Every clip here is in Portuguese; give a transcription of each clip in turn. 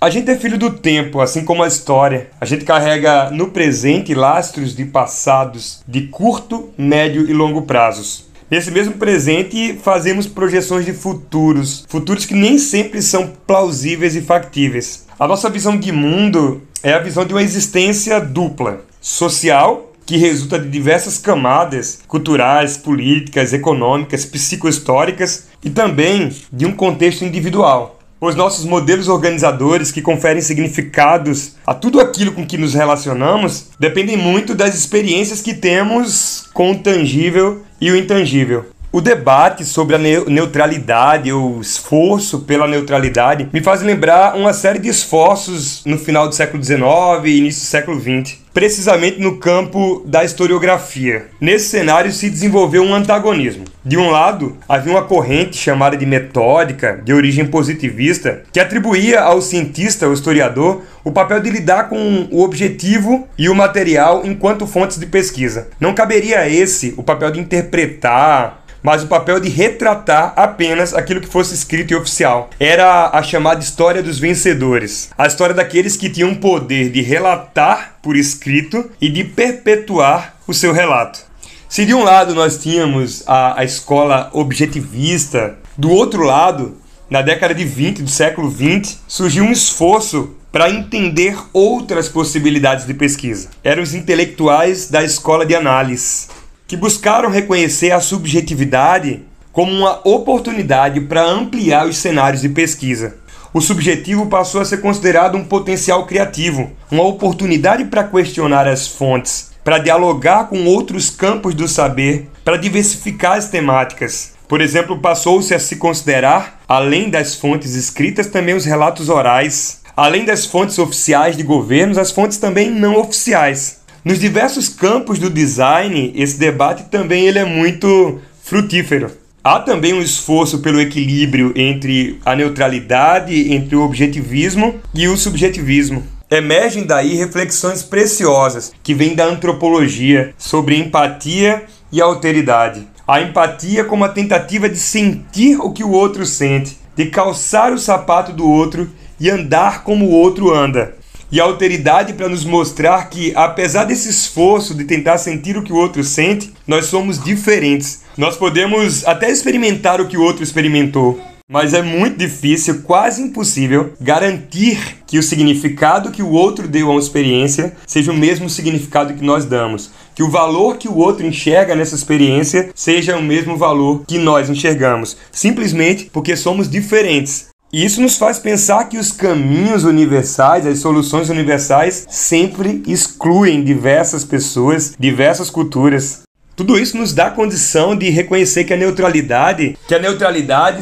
A gente é filho do tempo, assim como a história. A gente carrega no presente lastros de passados de curto, médio e longo prazos. Nesse mesmo presente, fazemos projeções de futuros que nem sempre são plausíveis e factíveis. A nossa visão de mundo é a visão de uma existência dupla, social, que resulta de diversas camadas culturais, políticas, econômicas, psicohistóricas e também de um contexto individual. Os nossos modelos organizadores que conferem significados a tudo aquilo com que nos relacionamos dependem muito das experiências que temos com o tangível e o intangível. O debate sobre a neutralidade, ou esforço pela neutralidade, me faz lembrar uma série de esforços no final do século XIX e início do século XX, precisamente no campo da historiografia. Nesse cenário se desenvolveu um antagonismo. De um lado, havia uma corrente chamada de metódica, de origem positivista, que atribuía ao cientista, ao historiador, o papel de lidar com o objetivo e o material enquanto fontes de pesquisa. Não caberia a esse o papel de interpretar, mas o papel de retratar apenas aquilo que fosse escrito e oficial. Era a chamada história dos vencedores. A história daqueles que tinham o poder de relatar por escrito e de perpetuar o seu relato. Se de um lado nós tínhamos a escola objetivista, do outro lado, na década de 20 do século 20, surgiu um esforço para entender outras possibilidades de pesquisa. Eram os intelectuais da escola de análise, que buscaram reconhecer a subjetividade como uma oportunidade para ampliar os cenários de pesquisa. O subjetivo passou a ser considerado um potencial criativo, uma oportunidade para questionar as fontes, para dialogar com outros campos do saber, para diversificar as temáticas. Por exemplo, passou-se a se considerar, além das fontes escritas, também os relatos orais, além das fontes oficiais de governos, as fontes também não oficiais. Nos diversos campos do design, esse debate também ele é muito frutífero. Há também um esforço pelo equilíbrio entre a neutralidade, entre o objetivismo e o subjetivismo. Emergem daí reflexões preciosas que vêm da antropologia sobre empatia e alteridade. A empatia como a tentativa de sentir o que o outro sente, de calçar o sapato do outro e andar como o outro anda. E a alteridade para nos mostrar que, apesar desse esforço de tentar sentir o que o outro sente, nós somos diferentes. Nós podemos até experimentar o que o outro experimentou, mas é muito difícil, quase impossível, garantir que o significado que o outro deu a uma experiência seja o mesmo significado que nós damos. Que o valor que o outro enxerga nessa experiência seja o mesmo valor que nós enxergamos. Simplesmente porque somos diferentes. E isso nos faz pensar que os caminhos universais, as soluções universais, sempre excluem diversas pessoas, diversas culturas. Tudo isso nos dá a condição de reconhecer que a neutralidade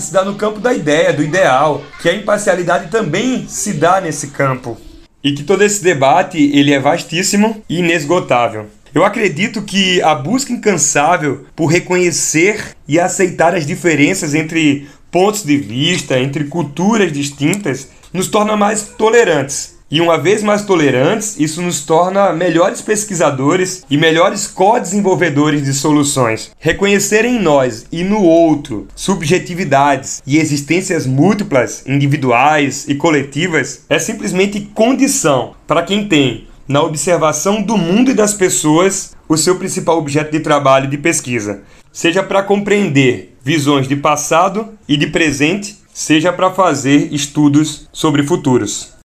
se dá no campo da ideia, do ideal, que a imparcialidade também se dá nesse campo. E que todo esse debate ele é vastíssimo e inesgotável. Eu acredito que a busca incansável por reconhecer e aceitar as diferenças entre pontos de vista, entre culturas distintas, nos torna mais tolerantes. E uma vez mais tolerantes, isso nos torna melhores pesquisadores e melhores co-desenvolvedores de soluções. Reconhecer em nós e no outro subjetividades e existências múltiplas, individuais e coletivas, é simplesmente condição para quem tem, na observação do mundo e das pessoas, o seu principal objeto de trabalho e de pesquisa. Seja para compreender visões de passado e de presente, seja para fazer estudos sobre futuros.